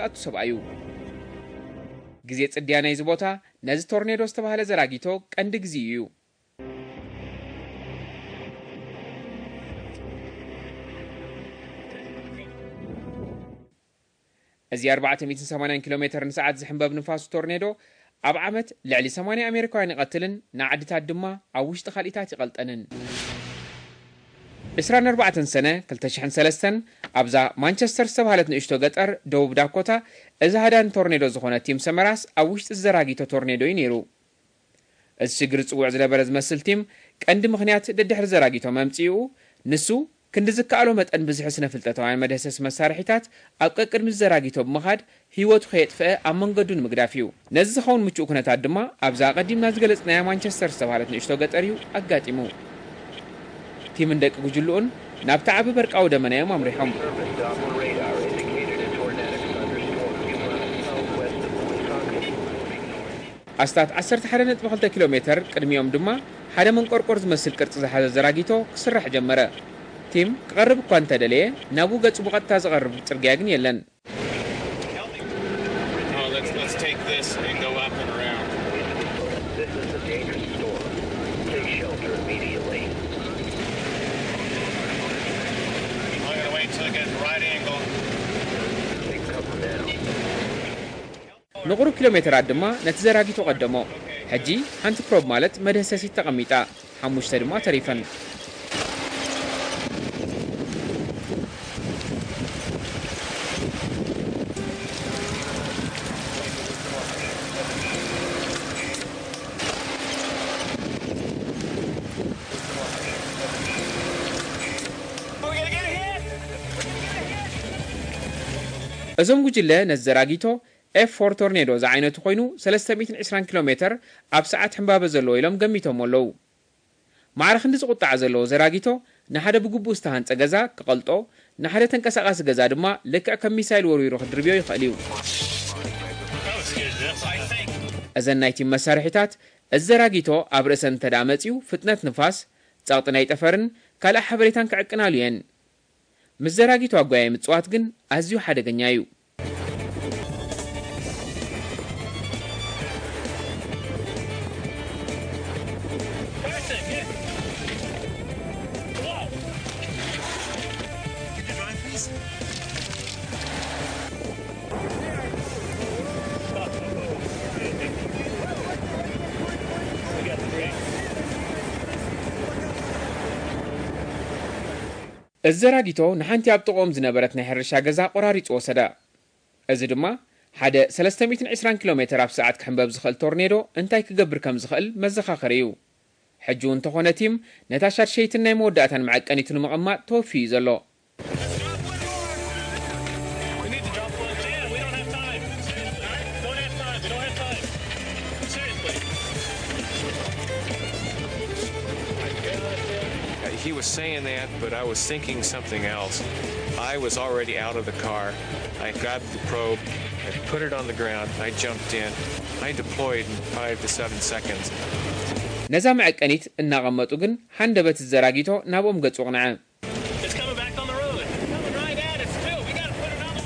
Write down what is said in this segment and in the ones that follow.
ዝኣቱ ሰብኣዩ ግዜ ጽድያ ናይ ዝቦታ ነዚ ቶርኔዶ ዝተባሃለ ዘራጊቶ ቀንዲ ግዜ እዩ እዚ 480 ኪሎሜትር ንሰዓት ዝሕንበብ ንፋስ ቶርኔዶ ኣብ ዓመት ልዕሊ 80 ኣሜሪካውያን ይቐትልን ንዓድታት ድማ ኣብ ውሽጢ ካልኢታት ይቐልጠንን 24 ሰነ 2003 ኣብዛ ማንቸስተር ዝተባሃለት ንእሽቶ ገጠር ደቡብ ዳኮታ እዚ ሃዳን ቶርኔዶ ዝኾነ ቲም ሰመራስ ኣብ ውሽጢ ዘራጊቶ ቶርኔዶ እዩ ነይሩ እዚ ሽግር ጽውዕ ዝነበረ ዝመስል ቲም ቀንዲ ምኽንያት ደድሕሪ ዘራጊቶ መምጽኡ ንሱ ክንዲ ዝከኣሎ መጠን ብዙሕ ስነ ፍልጠታውያን መድህሰስ መሳርሒታት ኣብ ቀቅድሚ ዘራጊቶ ብምኻድ ህይወቱ ከየጥፍአ ኣብ መንገዱ ንምግዳፍ እዩ ነዚ ዝኸውን ምቹእ ኩነታት ድማ ኣብዛ ቀዲምና ዝገለጽናያ ማንቸስተር ዝተባሃለት ንእሽቶ ገጠር እዩ ኣጋጢሙ ቲም እንደቂ ጉጅልኡን ናብ ተዓቢ በርቃዊ ደመና እዮም ኣምሪሖም ኣስታት 11.2 ኪሎ ሜትር ቅድሚኦም ድማ ሓደ መንቆርቆር ዝመስል ቅርጺ ዝሓዘ ዘራጊቶ ክስራሕ ጀመረ ቲም ክቐርብ እኳ እንተደለየ ናብኡ ገጹ ብቐጥታ ዝቐርብ ጽርግያ ግን የለን ንቑሩብ ኪሎ ሜትራት ድማ ነቲ ዘራጊቶ ቀደሞ ሕጂ ሓንቲ ፕሮብ ማለት መድህሰሲት ተቐሚጣ 5 ድማ ተሪፈን እዞም ጉጅለ ነዚ ዘራጊቶ F4 ቶርኔዶ ዝዓይነቱ ኮይኑ 320 ኪሎ ሜትር ኣብ ሰዓት ሕንባበ ዘለዎ ኢሎም ገሚቶም ኣለዉ ማዕረ ክንዲ ዝቁጣዕ ዘለዎ ዘራጊቶ ንሓደ ብግቡእ ዝተሃንጸ ገዛ ክቐልጦ ንሓደ ተንቀሳቓሲ ገዛ ድማ ልክዕ ከም ሚሳይል ወርዊሩ ክድርብዮ ይኽእል እዩ እዘን ናይ ቲም መሳርሒታት እዚ ዘራጊቶ ኣብ ርእሰን እንተደኣ መጺኡ ፍጥነት ንፋስ ጸቕጢ ናይ ጠፈርን ካልእ ሓበሬታን ክዕቅናሉ እየን ምስ ዘራጊቶ ኣጓያይ ምጽዋት ግን ኣዝዩ ሓደገኛ እዩ الزراجيتو نحنتي أبطقوم زنبرت نهر الشاجزا قراري توسدا. أزدما حدا 320 كيلومتر في ساعة كحنباب زخل تورنيدو انتاي كجبر كم زخل مزخا خريو. حجون تخونتيم نتاشر شيء النايم وداتا معك أني تنمغما توفي زلو. He was saying that, but I was thinking something else. I was already out of the car. I grabbed the probe, I put it on the ground, I jumped in, I deployed in 5 to 7 seconds. نزا معك أنيت إن غمتوجن حندبت الزراجيتو نابوم قد صغنعان. It's coming back on the road. Coming right at us too. We gotta put it on.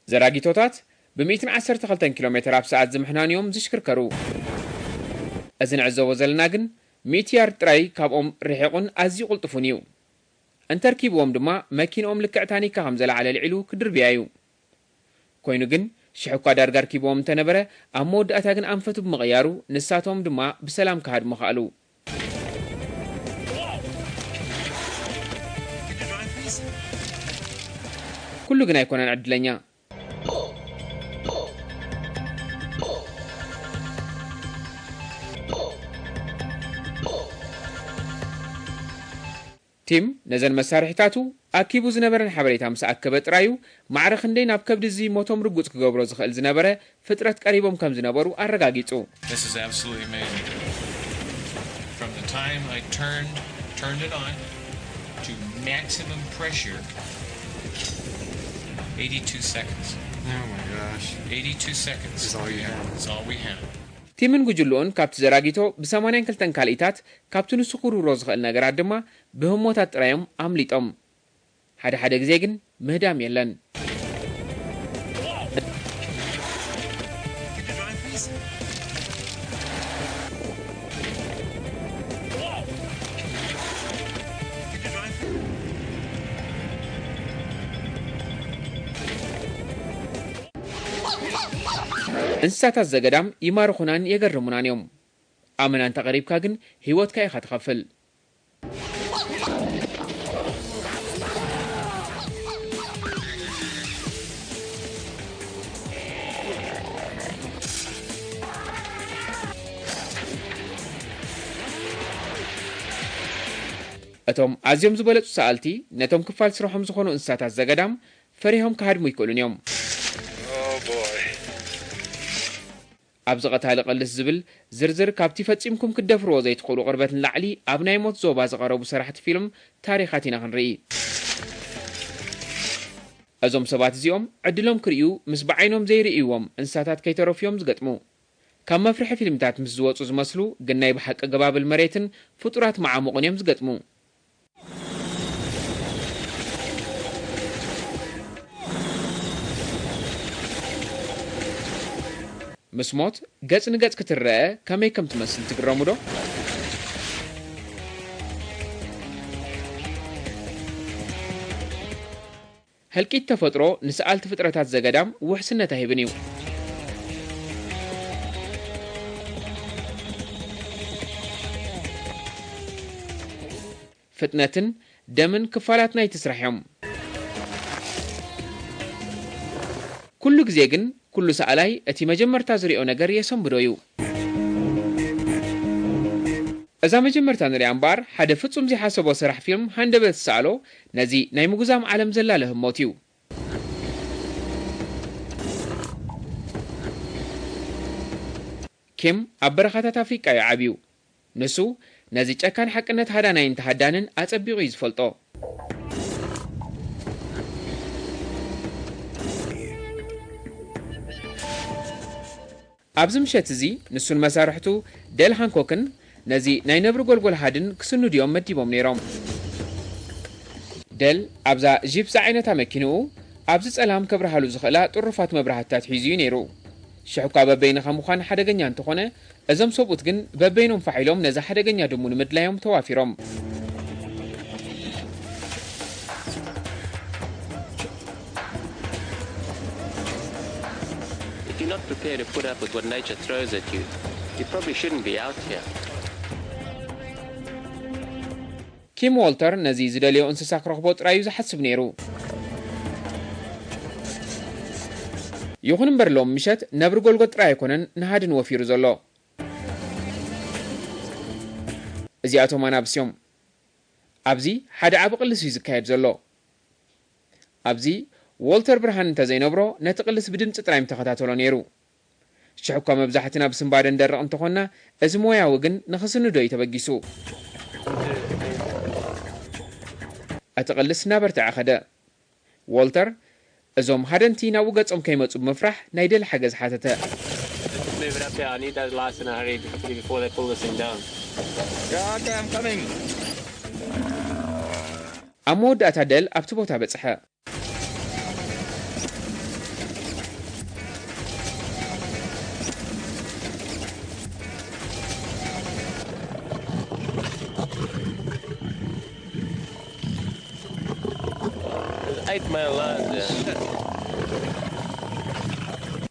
زراجيتو تات ب110 كيلومتر في ساعة زمحنان يوم زشكر كرو. أزن عزو وزلناجن ميتيار تراي كابوم رحقون أزي قلطفونيو. أنتركيبوم دما ماكينوم لكعتاني كهمزل على العلو كدر بيايو. كوينوجن شحوكا دارغار كيبوم تنبرة أمود أتاجن أنفتو بمغيارو نساتهم دما بسلام كهاد مخالو. كله جنا يكون عدلنيا. تيم نزل مسارحتاتو أكيبو زنبرن حبريتام سأكبت رايو معرخن دين أبكب دزي موتوم رجوت كجبرو زخل زنبرة فترة قريبهم كم زنبرو أرجعيتو. This is absolutely amazing. From the time I turned it on to maximum pressure, 82 seconds. Oh my gosh. 82 seconds. This is all you have. That's all we have. تيمن جوجلون كابت زراجيتو بسمانين كلتن كاليتات كابتن السكور روز خلنا جراد ما بهم موتات رايم عمليت حدا جزيجن مهدام يلن እንስሳታት ዘገዳም ይማርኹናን የገርሙናን እዮም ኣመናን ተቐሪብካ ግን ህይወትካ ኢኻ ትኸፍል እቶም ኣዝዮም ዝበለጹ ሰኣልቲ ነቶም ክፋል ስራሖም ዝኾኑ እንስሳታት ዘገዳም ፈሪሆም ክሃድሙ ይክእሉን እዮም ኣብ ዝቐታሊ ቐልስ ዝብል ዝርዝር ካብቲ ፈጺምኩም ክደፍርዎ ዘይትኽእሉ ቅርበት ንላዕሊ ኣብ ናይ ሞት ዞባ ዝቐረቡ ሰራሕቲ ፊልም ታሪኻት ኢና ክንርኢ እዞም ሰባት እዚኦም ዕድሎም ክርእዩ ምስ ብዓይኖም ዘይርእይዎም እንስሳታት ከይተረፍዮም ዝገጥሙ ካብ መፍርሒ ፊልምታት ምስ ዝወፁ ዝመስሉ ግን ናይ ብሓቂ ገባብል መሬትን ፍጡራት መዓሙቕን እዮም ዝገጥሙ مسموت قص نقص كترى كم يكم تمثل تقرمو دو هلكيت تفطرو نسألت فترات زقدام وحسنة هيبنيو فتنة دمن كفالاتنا يتسرحيهم كل جزيجن كل سألاي أتي مجمرتا زريئو نجار يسنبدويو إذا مجمرتا نري أنبار حدا فتسوم زي حسبو سرح فيلم هندبت سألو نزي نايمو قزام عالم زلالهم موتيو كيم أبرخاتا تافيكا يا عبيو نسو نزي تشاكان حقنت هادا ناين تهدانن أتبيغو يزفلطو أبزم شتزي نسون مسارحتو ديل هانكوكن نزي ناي نبر غولغول هادن كسنو ديوم مديبوم نيروم ديل أبزا جيب ساعينتا مكينو أبزا سألام كبرهالو زخلا طرفات مبرهاتات حيزيو نيرو شحوكا ببين خموخان حدقنيان تخونه أزم صوبوتكن ببينهم فعيلوم نزا حدقنيا دمون مدلايوم توافيروم If you're not prepared to put up with what nature throws at you, you probably shouldn't be out here. كيم والتر نزي زدليو انسسا كرخبوت رايو زحسب نيرو يخون برلوم مشت نبر غولغوت راي كونن نهادن وفيرو زلو ازي اتو منابسيوم ابزي حدا عبقلس يزكايد زلو ابزي والتر برهان تزينبرو نتقلس بدمص طرايم تخاتاتلو نيرو شحكو مبزحتنا بسنبادن درق انتخونا ازمويا وغن نخسنو دوي تبغيسو أتقلس نابر تعخدا والتر أزوم هادنتي ناوغاتهم كيمصو بمفرح نايدل حجز حاتته Move it up here. I need those lights in a hurry before they pull this thing down. Okay, I'm coming. أمود أتعدل أبتبوتها بتصحى There's 8 mile lines there.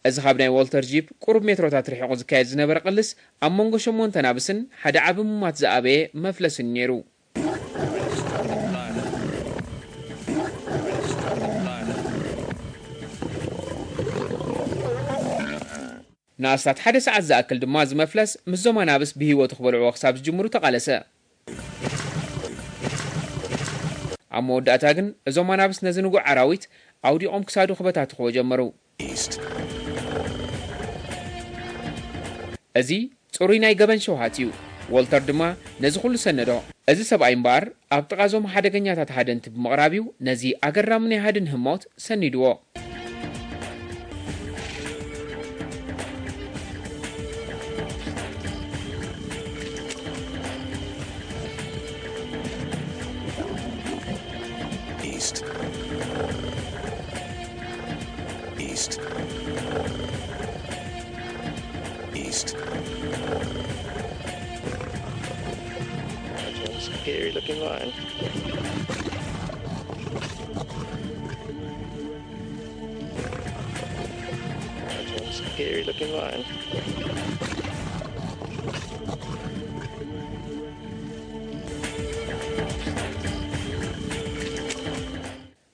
إذا خابناي والتر جيب قرب متروتات رح يقوز كايد زنبر قلس أمونغو شمون تنابسن حدا عبم مات زعبه مفلس نيرو ناستات حدا ساعات زاكل دماز مفلس مزوما نابس بهيوة تخبرعو خساب جمرو تقالسا أمو داتاغن زوما نابس نزنوغو عراويت أودي أم كسادو خبتات خو جمرو أزي توري ناي غبن شوهاتيو والتر دما نزي كل سندو أزي سبعي مبار أبتغازوم حدقنياتات هادنت بمقرابيو نزي أقرامني هادن هموت سندو East. East. East. That's one scary looking line. That's one scary looking line.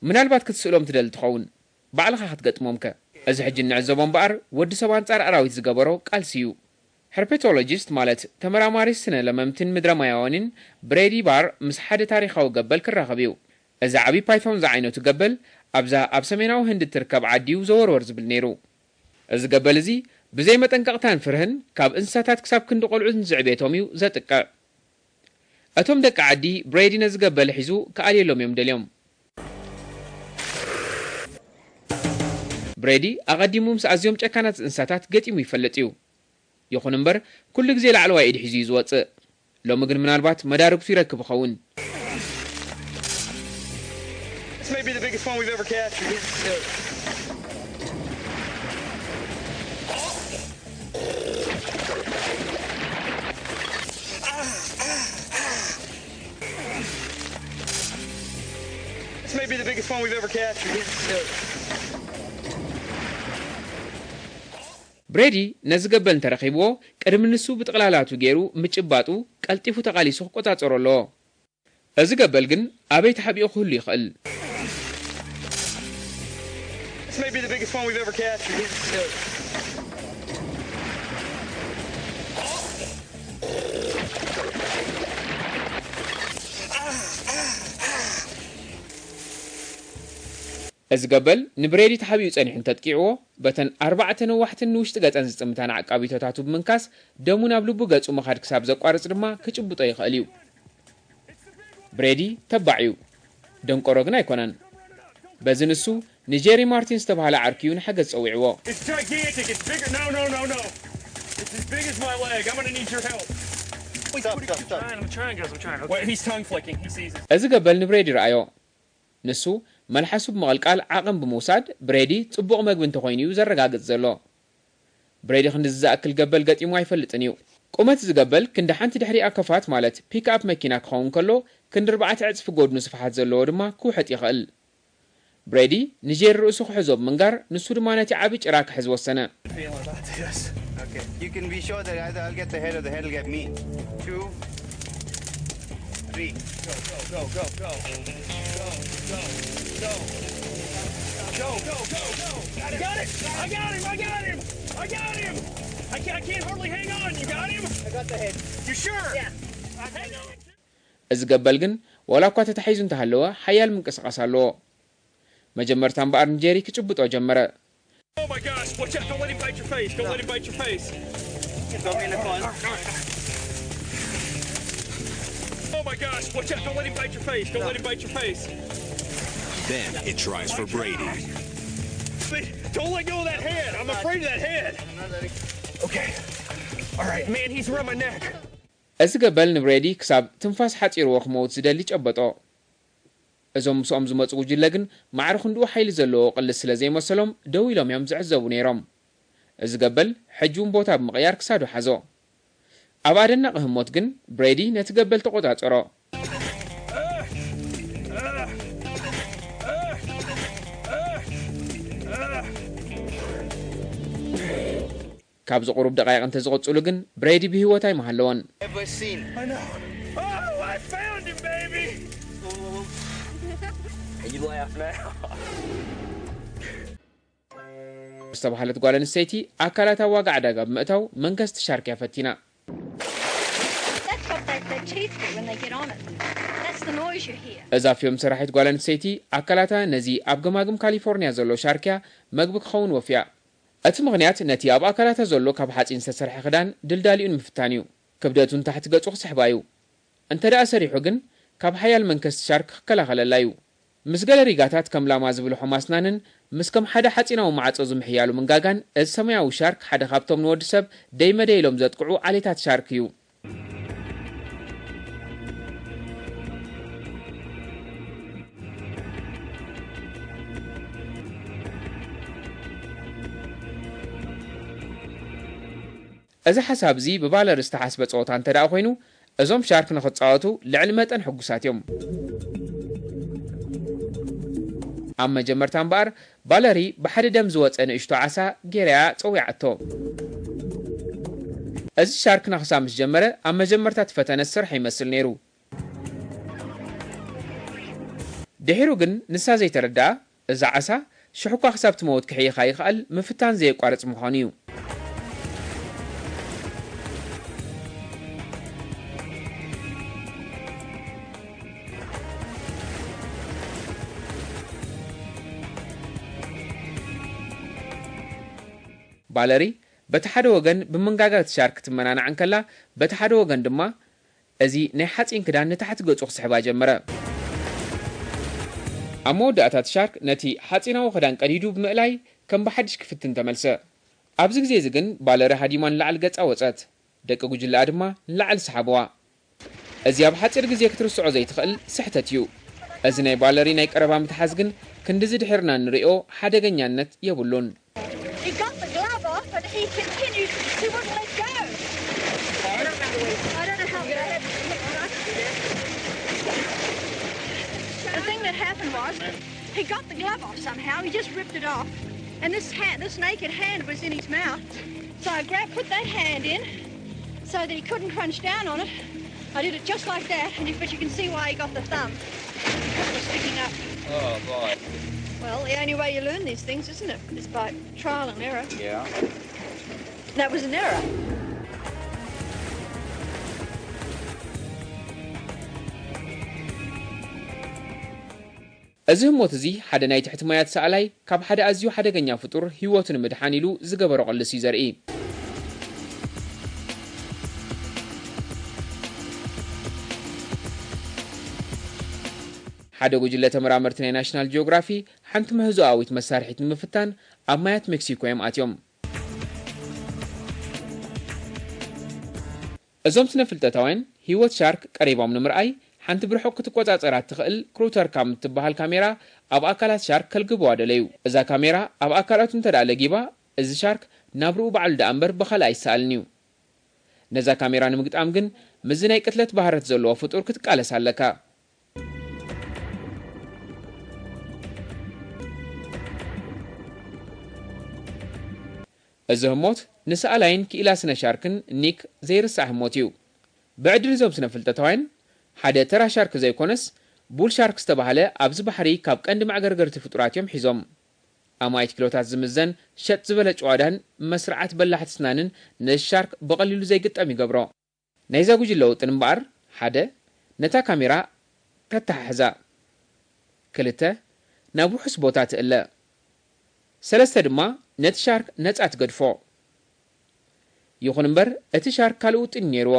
ምናልባት ክትስእሎም ትደል ትኸውን ባዕልኻ ክትገጥሞምከ እዚ ሕጂ ንዕዘቦም በኣር ወዲ ሰብ አንጻር ኣራዊት ዝገበሮ ቃልሲዩ herpetologist ማለት ተመራማሪ ስነ ለመምትን ምድረማያውንን ብሬዲ ባር ምስ ሓደ ታሪኻዊ ገበል ክራኸብ እዩ እዚ ዓቢ ፓይቶን ዝዓይነቱ ገበል ኣብዛ ኣብ ሰሜናዊ ህንዲ ትርከብ ዓዲው ዘወርወር ዝብል ነይሩ እዚ ገበል እዚ ብዘይ መጠንቀቕታን ፍርህን ካብ እንስሳታት ክሳብ ክንዲ ቆልዑት ዝዕቤቶም እዩ ዘጥቀዕ እቶም ደቂ ዓዲ ብሬዲ ነዚ ገበል ሒዙ ከኣልየሎም እዮም ደልዮም ብሬዲ ኣቐዲሙ ምስ ኣዝዮም ጨካናት እንስሳታት ገጢሙ ይፈለጥ እዩ ይኹን እምበር ኩሉ ግዜ ላዕለዋይ ኢድ ሒዙ ዝወፅእ ሎሚ ግን ምናልባት መዳርግቱ ይረክብ ይኸውን This may be the biggest one we've ever captured. This may be the biggest one we've ever captured. ብሬዲ ነዚ ገበል እንተረኺብዎ ቅድሚ ንሱ ብጥቕላላቱ ገይሩ ምጭባጡ ቀልጢፉ ተቓሊሱ ክቆጻጸሮ ኣለዎ እዚ ገበል ግን ኣበይ ተሓቢኡ ክህሉ ይኽእል This may be the biggest one we've ever captured. እዚ ገበል ንብሬዲ ተሓቢኡ ጸኒሑ እንተጥቂዕዎ በተን 4 ነዋሕትን ንውሽጢ ገጸን ዝጥምታን ዓቃቢቶታቱ ብምንካስ ደሙ ናብ ልቡ ገጹ መኻድ ክሳብ ዘቋርጽ ድማ ክጭብጦ ይኽእል እዩ ብሬዲ ተባዕ እዩ ደንቆሮ ግን ኣይኮነን በዚ ንሱ ንጄሪ ማርቲን ዝተባህለ ዓርኪዩ ንሓገዝ ጸዊዕዎ It's gigantic. It's bigger. No. It's as big as my leg. I'm gonna need your help. I'm trying, guys. I'm trying. Okay. Wait, he's tongue flicking. He sees it. እዚ ገበል ንብሬዲ ረኣዮ ንሱ መልሓሱ ብምቕልቃል ዓቕም ብምውሳድ ብሬዲ ጽቡቕ መግቢ እንተኾይኑ እዩ ዘረጋግጽ ዘሎ ብሬዲ ክንዲ ዝኣክል ገበል ገጢሙ ኣይፈልጥን እዩ ቁመት ዝገበል ክንዲ ሓንቲ ድሕሪኣ ከፋት ማለት ፒክኣፕ መኪና ክኸውን ከሎ ክንዲ 4 ዕጽፊ ጎድኑ ስፍሓት ዘለዎ ድማ ክውሕጥ ይኽእል ብሬዲ ንጄሪ ርእሱ ክሕዞ ብምንጋር ንሱ ድማ ነቲ ዓቢ ጭራ ክሕዝ ወሰነ Okay. You can be sure that either I'll get the head or the head will get me. 2, 3. Go. I got it. I got him. I can't hardly hang on. You got him? I got the head. You sure? Yeah. Hang on. እዚ ገበል ግን ወላ እኳ ተታሒዙ እንተሃለወ ሓያል ምንቅስቓስ ኣለዎ መጀመርታ እምበኣር ንጄሪ ክጭብጦ ጀመረ Oh my gosh, watch out, don't let him bite your face. Don't let him bite your face. Got me in the fun. Oh my gosh, watch out, don't let him bite your face. Don't let him bite your face. Then it tries for Brady. Don't let go of that head. I'm afraid of that head. Okay. All right, man, he's around my neck. እዚ ገበል ንብሬዲ ክሳብ ትንፋስ ሓፂርዎ ክመውት ዝደሊ ጨበጦ እዞም ምስኦም ዝመፁ ጉጅለ ግን ማዕሪ ክንድኡ ሓይሊ ዘለዎ ቅልስ ስለ ዘይመሰሎም ደው ኢሎም እዮም ዝዕዘቡ ነይሮም እዚ ገበል ሕጂውን ቦታ ብምቕያር ክሳዱ ሓዞ ኣብ ኣደናቂ ህሞት ግን ብሬዲ ነቲ ገበል ተቆጻጸሮ ካብ ዝቑሩብ ደቃይቕ እንተዝቕፅሉ ግን ብሬዲ ብህይወት ኣይመሃለዎን Ever seen? I know. Oh, I found him, baby. You laugh now. ዝተባህለት ጓል ኣንስተይቲ ኣካላት ኣዋጋዕ ዕዳጋ ብምእታው መንከስቲ ሻርክያ ፈቲና That's what they teeth do when they get on it. That's the noise you hear. እዛ ፊልም ሰራሒት ጓል ኣንስተይቲ ኣካላታ ነዚ ኣብ ገማግም ካሊፎርኒያ ዘሎ ሻርክያ መግቢ ክኸውን ወፍያ እቲ ምኽንያት ነቲ ኣብ ኣካላታ ዘሎ ካብ ሓፂን ዝተሰርሐ ክዳን ድልዳሊኡን ምፍታን እዩ ክብደቱን ታሕቲ ገጹ ክስሕባ እዩ እንተ ደኣ ሰሪሑ ግን ካብ ሓያል መንከስቲ ሻርክ ክከላኸለላ እዩ ምስ ገለ ሪጋታት ከም ላማ ዝብልሖ ማስናንን ምስ ከም ሓደ ሓፂናዊ ማዕጾ ዝምሕያሉ ምንጋጋን እዚ ሰማያዊ ሻርክ ሓደ ካብቶም ንወዲ ሰብ ደይመደይ ኢሎም ዘጥቅዑ ዓሌታት ሻርክ እዩ እዚ ሓሳብ እዚ ብባለር ዝተሓስበ ጸወታ እንተ ደኣ ኮይኑ እዞም ሻርክ ንኽጻወቱ ልዕሊ መጠን ሕጉሳት እዮም ኣብ መጀመርታ እምበር ባለሪ ብሓደ ደም ዝወፀ ንእሽቶ ዓሳ ጌርያ ፀዊዓቶ እዚ ሻርክ ንኽሳብ ምስ ጀመረ ኣብ መጀመርታ ትፈተነ ስራሕ ይመስል ነይሩ ድሒሩ ግን ንሳ ዘይተረድኣ እዛ ዓሳ ሽሑኳ ክሳብ ትመውት ክሕይኻ ይኽእል ምፍታን ዘየቋርፅ ምዃኑ እዩ ባለሪ በቲ ሓደ ወገን ብመንጋጋ ሻርክ ትመናናዕ እንከላ በቲ ሓደ ወገን ድማ እዚ ናይ ሓፂን ክዳን ንታሕቲ ገጹ ክስሕባ ጀመረ ኣብ መወዳእታ ሻርክ ነቲ ሓፂናዊ ክዳን ቀዲዱ ብምእላይ ከም ብሓድሽ ክፍትን ተመልሰ ኣብዚ ግዜ እዚ ግን ባለሪ ሃዲማን ላዕል ገጻ ወፀት ደቂ ጉጅለኣ ድማ ላዕል ሰሓብዋ እዚ ኣብ ሓፂር ግዜ ክትርስዖ ዘይትኽእል ስሕተት እዩ እዚ ናይ ባለሪ ናይ ቀረባ ምትሓዝ ግን ክንዲ ዝድሕርና ንሪኦ ሓደገኛነት የብሉን He got the glove off, but he continued. He wouldn't let go. I don't know how that The thing that happened was, he got the glove off somehow. He just ripped it off, and this naked hand was in his mouth. So I put that hand in, so that he couldn't crunch down on it. I did it just like that, but you can see why he got the thumb. It was sticking up. Oh boy. Well, the only way you learn these things, isn't it? Is by trial and error. Yeah. That was an error. እዚ ህሞት እዚ ሓደ ናይ ትሕቲ ማያት ሰኣላይ ካብ ሓደ ኣዝዩ ሓደገኛ ፍጡር ህይወቱ ንምድሓን ኢሉ ዝገበሮ ቐልሲ እዩ ዘርኢ ሓደ ጉጅለ ተመራመርቲ ናይ ናሽናል ጂኦግራፊ ሓንቲ ምህዞኣዊት መሳርሒት ንምፍታን ኣብ ማያት ሜክሲኮ እዮም ኣትዮም እዞም ስነ ፍልጠታውያን ህይወት ሻርክ ቀሪቦም ንምርኣይ ሓንቲ ብርሑቕ ክትቆፃፀራ ትኽእል ክሩተር ካም እትበሃል ካሜራ ኣብ ኣካላት ሻርክ ከልግብዋ ደለዩ እዛ ካሜራ ኣብ ኣካላቱ እንተደኣ ለጊባ እዚ ሻርክ ናብ ርኡ በዓሉ ደኣ እምበር ብኻልእ ኣይሰኣልን እዩ ነዛ ካሜራ ንምግጣም ግን ምዚ ናይ ቅትለት ባህረት ዘለዎ ፍጡር ክትቃለስ ኣለካ እዚ ህሞት ንሰኣላይን ክኢላ ስነ ሻርክን ኒክ ዘይርሳዕ ህሞት እዩ ብዕድል እዞም ስነ ፍልጠታውያን ሓደ ተራ ሻርክ ዘይኮነስ ቡል ሻርክ ዝተባሃለ ኣብዚ ባሕሪ ካብ ቀንዲ ማዕገርገርቲ ፍጡራት እዮም ሒዞም ኣማይት ኪሎታት ዝምዘን ሸጥ ዝበለ ጨዋዳን መስርዓት በላሕቲ ስናንን ንሻርክ ብቐሊሉ ዘይግጠም ይገብሮ ናይዛ ጉጅለ ለውጥን እምበኣር ሓደ ነታ ካሜራ ከተሓሕዛ ክልተ ናብ ውሑስ ቦታ ትእለ ሰለስተ ድማ ነቲ ሻርክ ነፃ ትገድፎ ይኹን እምበር እቲ ሻርክ ካልእ ውጥን ነይርዎ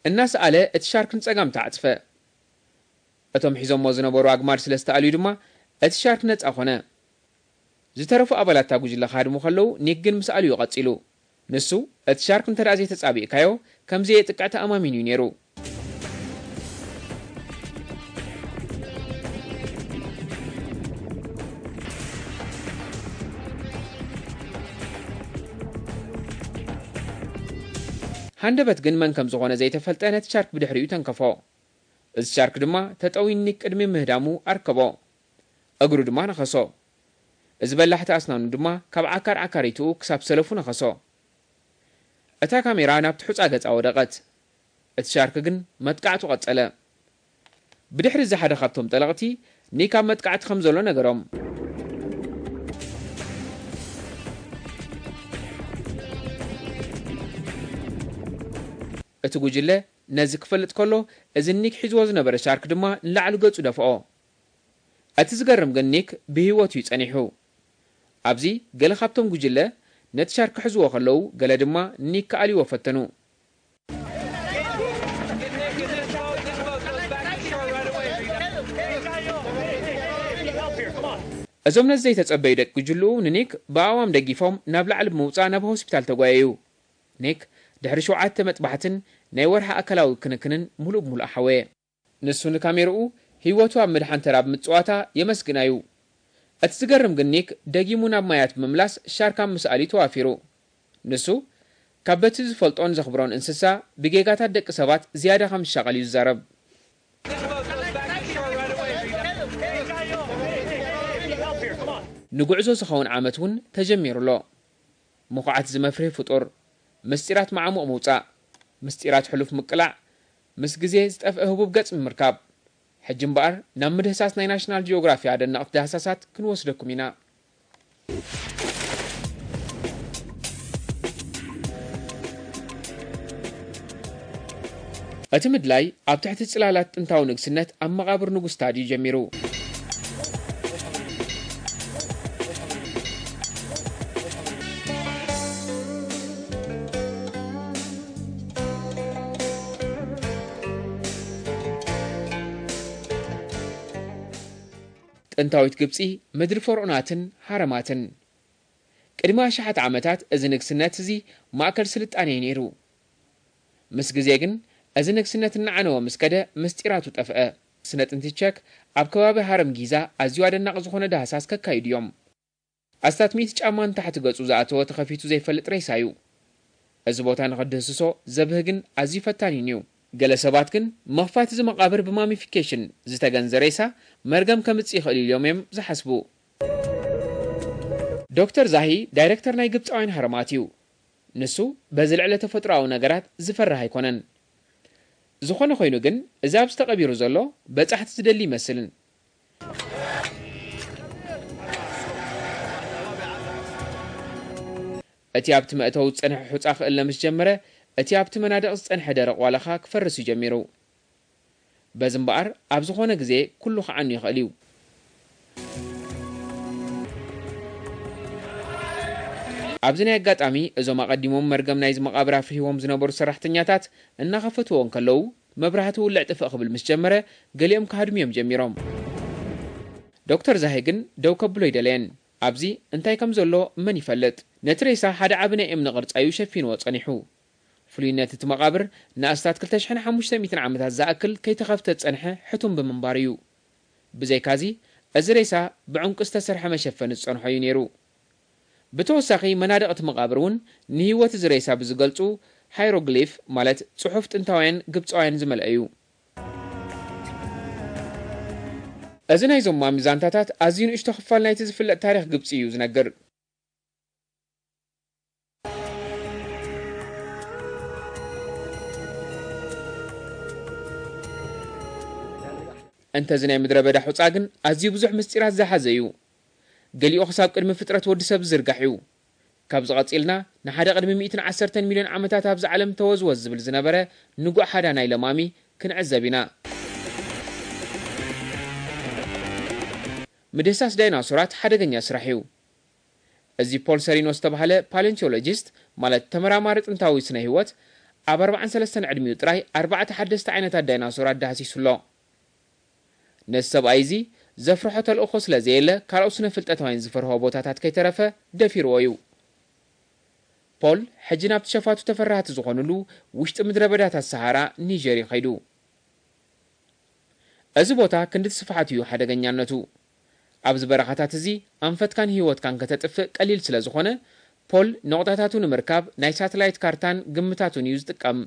እናሰኣለ እቲ ሻርክ ንፀጋም ተዓፅፈ እቶም ሒዞሞ ዝነበሩ ኣግማድ ስለ ዝተኣልዩ ድማ እቲ ሻርክ ነፃ ኾነ ዝተረፉ ኣባላታ ጉጅለ ካድሙ ከለዉ ኒክ ግን ምስ ኣልዩ ቀፂሉ ንሱ እቲ ሻርክ እንተደኣ ዘይተፃቢእካዮ ከምዚ የጥቃዕ ተኣማሚን እዩ ነይሩ ሃንደበት ግን መን ከም ዝኾነ ዘይተፈልጠ ነቲ ሻርክ ብድሕሪኡ ተንከፎ እዚ ሻርክ ድማ ተጠዊኒ ቅድሚ ምህዳሙ ኣርከቦ እግሩ ድማ ነኸሶ እዚ በላሕቲ ኣስናኑ ድማ ካብ ዓካር ዓካሪቱ ክሳብ ሰለፉ ነኸሶ እታ ካሜራ ናብቲ ሑፃ ገፃ ወደቐት እቲ ሻርክ ግን መጥቃዕቱ ቀፀለ ብድሕሪ እዚ ሓደ ካብቶም ጠለቕቲ ኒክ ኣብ መጥቃዕቲ ከም ዘሎ ነገሮም እቲ ጉጅለ ነዚ ክፈልጥ ከሎ እዚ ኒክ ሒዝዎ ዝነበረ ሻርክ ድማ ንላዕሊ ገጹ ደፍኦ እቲ ዝገርም ግን ኒክ ብህይወቱ ይጸኒሑ ኣብዚ ገለ ካብቶም ጉጅለ ነቲ ሻርክ ክሕዝዎ ከለዉ ገለ ድማ ኒክ ከኣልይዎ ፈተኑ እዞም ነዚ ዘይተጸበዩ ደቂ ጉጅልኡ ንኒክ ብኣእዋም ደጊፎም ናብ ላዕሊ ብምውፃእ ናብ ሆስፒታል ተጓየዩ ኒክ ድሕሪ 7 መጥባሕትን ናይ ወርሓ ኣካላዊ ክንክንን ሙሉእ ብሙሉእ ሓወየ ንሱ ንካሜርኡ ህይወቱ ኣብ ምድሓን ተራ ብምፅዋታ የመስግናዩ እቲ ዝገርም ግን ኒክ ደጊሙ ናብ ማያት ብምምላስ ሻርካ ምስ ኣልዩ ተዋፊሩ ንሱ كابت زفلطون زخبرون انسسا بجيجات دق سبات زيادة 5 شغل يزرب نقعزو سخون عامتون تجمير له مقعات زمفره فطور مستيرات معامو موصا مستيرات حلوف مقلع مسجزي زطفئ هبوب قص مركاب حجم بقر نام مدهساس ناي ناشنال جيوغرافي عدنا نقط دهساسات كنوسدكم هنا أتمد لاي أب تحت السلالات انتاو نقسنت أم مقابر نقص تادي جميرو انتاويت قبسي مدر فرعوناتن حرماتن قدما شحات عامتات ازنك سنات زي ماكل سلطاني نيرو مسغزيغن ازنك سنات نعنو مسكده مستيراتو طفئه سنت انتچك اب كبابي حرم غيزا ازيو ادنق زخونه دهساس كايديوم استات ميت ጫማን تحت ገጹ ዛአቶ ተخفيتو ዘይፈልጥ ሬሳዩ እዚ ቦታ ንኸደስሶ ዘብህግን አዚ ፈታኒ ነው ገለሰባት ግን መፋት ዝ መቃብር በማሚፊኬሽን ዝተገንዘሬሳ መርገም ከምጽ ይኽእል ኢሎም ዝሐስቡ ዶክተር ዛሂ ዳይሬክተር ናይ ግብፃውያን حرماتيو ንሱ በዝልዕለ ተፈጥሮአዊ ነገራት ዝፈራህ አይኮነን ዝኾነ ኮይኑ ግን እዛብ ዝተቀቢሩ ዘሎ በጻሕት ዝደሊ ይመስልን እቲ ኣብቲ መእተው ጽንሕ ሑጻ ክእል ለምስ ጀመረ እቲ ኣብቲ መናድቕ ዝጸንሐ ደረቕ ዋላኻ ክፈርስ ይጀሚሩ በዚ እምበኣር ኣብ ዝኾነ ግዜ ኩሉ ኸዓኑ ይኽእል እዩ ኣብዚ ናይ ኣጋጣሚ እዞም ኣቐዲሞም መርገም ናይዚ መቓብር ኣፍርሂቦም ዝነበሩ ሰራሕተኛታት እናኸፈትዎን ከለዉ መብራህቲ ውልዕ ጥፍእ ክብል ምስ ጀመረ ገሊኦም ካሃድምዮም ጀሚሮም ዶክተር ዛሄ ግን ደው ከብሎ ይደለየን ኣብዚ እንታይ ከም ዘሎ መን ይፈልጥ ነቲ ሬሳ ሓደ ዓብነ እምኒ ቅርጻዩ ሸፊንዎ ጸኒሑ ፍሉይነት እቲ መቓብር ንኣስታት 2500 ዓመታት ዝኣክል ከይተኸፍተ ጸንሐ ሕቱም ብምንባር እዩ ብዘይካዚ እዚ ሬሳ ብዕንቁ ዝተሰርሐ መሸፈኒ ዝጸንሖ እዩ ነይሩ ብተወሳኺ መናድቕ እቲ መቓብር እውን ንህይወት እዚ ሬሳ ብዝገልጹ ሃይሮግሊፍ ማለት ጽሑፍ ጥንታውያን ግብፃውያን ዝመልአ እዩ እዚ ናይዞም ሚዛንታታት ኣዝዩ ንእሽቶ ክፋል ናይቲ ዝፍለጥ ታሪክ ግብፂ እዩ ዝነግር انت زناي مدرة بدا حوصاغن ازي بزح مستيرات زحازه እዩ ገሊኡ ክሳብ ቅድሚ ፍጥረት ወዲ ሰብ ዝርጋሕዩ ካብ ዝቐጽልና ንሓደ ቅድሚ 110 ሚልዮን ዓመታት ኣብ ዓለም ተወዝወዝ ዝብል ዝነበረ ንጉዕ ሓዳ ናይ ለማሚ ክንዕዘብ ኢና ምድሳስ ዳይኖሶራት ሓደገኛ ስራሕ እዩ እዚ ፖል ሰሪኖስ ተባሃለ ፓሌንቲዮሎጂስት ማለት ተመራማሪ ጥንታዊ ስነ ህይወት ኣብ 43 ዕድሚኡ ጥራይ 4 ሓደስተ ዓይነታት ዳይኖሶራት ዳህሲሱሎ ነሰብኣይዚ ዘፍርሖ ተልእኾ ስለዘየለ ካልኦት ስነ ፍልጠታውያን ዝፈርሆ ቦታታት ከይተረፈ ደፊርዎ እዩ ፖል ሕጂ ናብቲ ሸፋቱ ተፈራህቲ ዝኾኑሉ ውሽጢ ምድረ በዳታት ሰሃራ ኒጀር ይኸይዱ እዚ ቦታ ክንዲ ስፍሓት እዩ ሓደገኛነቱ ኣብዚ በረኻታት እዚ ኣንፈትካን ህይወትካን ከተጥፍእ ቀሊል ስለ ዝኾነ ፖል ነቑጣታቱ ንምርካብ ናይ ሳተላይት ካርታን ግምታቱን እዩ ዝጥቀም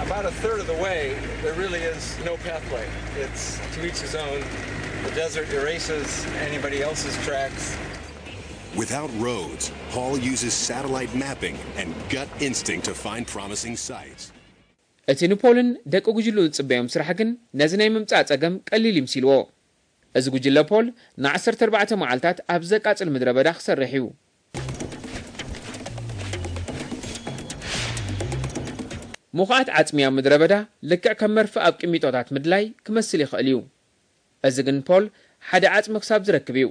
About a third of the way, there really is no pathway. It's to each his own. The desert erases anybody else's tracks. Without roads, Paul uses satellite mapping and gut instinct to find promising sites. እቲ ንፖልን ደቂ ጉጅሉ ዝጽበዮም ስራሕ ግን ነዚ ናይ ምምጻእ ጸገም ቀሊል ይምሲልዎ እዚ ጉጅለ ፖል ን14 መዓልታት ኣብ ዘቃጽል ምድረ በዳ ክሰርሕ እዩ ሙኻት ዓጽሚያ ምድረ በዳ ልክዕ ከም መርፍእ ኣብ ቅሚጦታት ምድላይ ክመስል ይኽእል እዩ እዚ ግን ፖል ሓደ ዓጽሚ ክሳብ ዝረክብ እዩ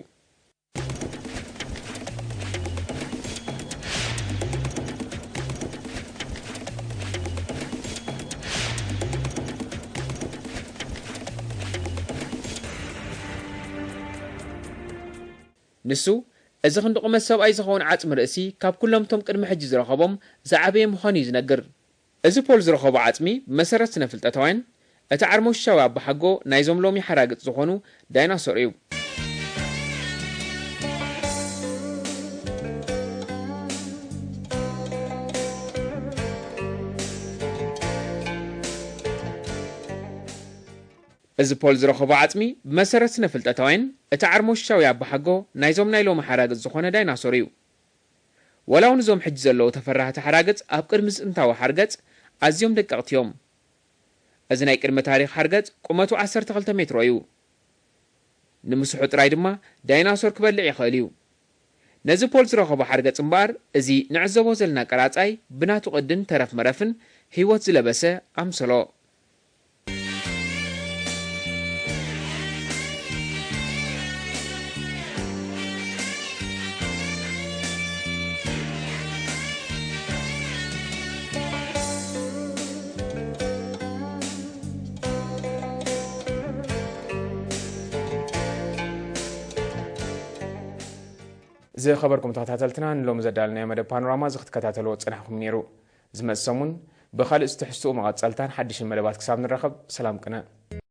ንሱ እዚ ክንድቁመት ሰብኣይ ዝኸውን ዓጽሚ ርእሲ ካብ ኩሎምቶም ቅድሚ ሕጂ ዝረኸቦም ዝዓበየ ምዃኑ እዩ ዝነግር እዚ ፖል ዝረኸቦ ዓጽሚ ብመሰረት ስነ ፍልጠታውያን እቲ ዓርሞሻዊ ኣባሓጎ ናይዞም ሎሚ ሓራግጽ ዝኾኑ ዳይናሶር እዩ እዚ ፖል ዝረኸቦ ዓጽሚ ብመሰረት ስነ ፍልጠታውያን እቲ ዓርሞሻዊ ኣባሓጎ ናይዞም ናይ ሎሚ ሓራግጽ ዝኾነ ዳይናሶር እዩ ወላው ንዞም ሕጂ ዘለዉ ተፈራህቲ ሓራግጽ ኣብ ቅድሚ ጥንታዊ ሓርገጽ ኣዝዮም ደቀቕቲ እዮም እዚ ናይ ቅድመ ታሪኽ ሓርገጽ ቁመቱ 12 ሜትሮ እዩ ንምስሑ ጥራይ ድማ ዳይናሶር ክበልዕ ይኽእል እዩ ነዚ ፖል ዝረኸቦ ሓርገጽ እምበኣር እዚ ንዕዘቦ ዘለና ቀራጻይ ብናቱ ቅድን ተረፍ መረፍን ህይወት ዝለበሰ ኣምሰሎ زي خبركم تكتاتلتنا نلوم زدالنا مدى بانوراما زي تكتاتلو تصنحكم نيرو زي ما تسمون بخال استحسوا مغات سالتان حدش المدبات كساب نرخب سلام كنا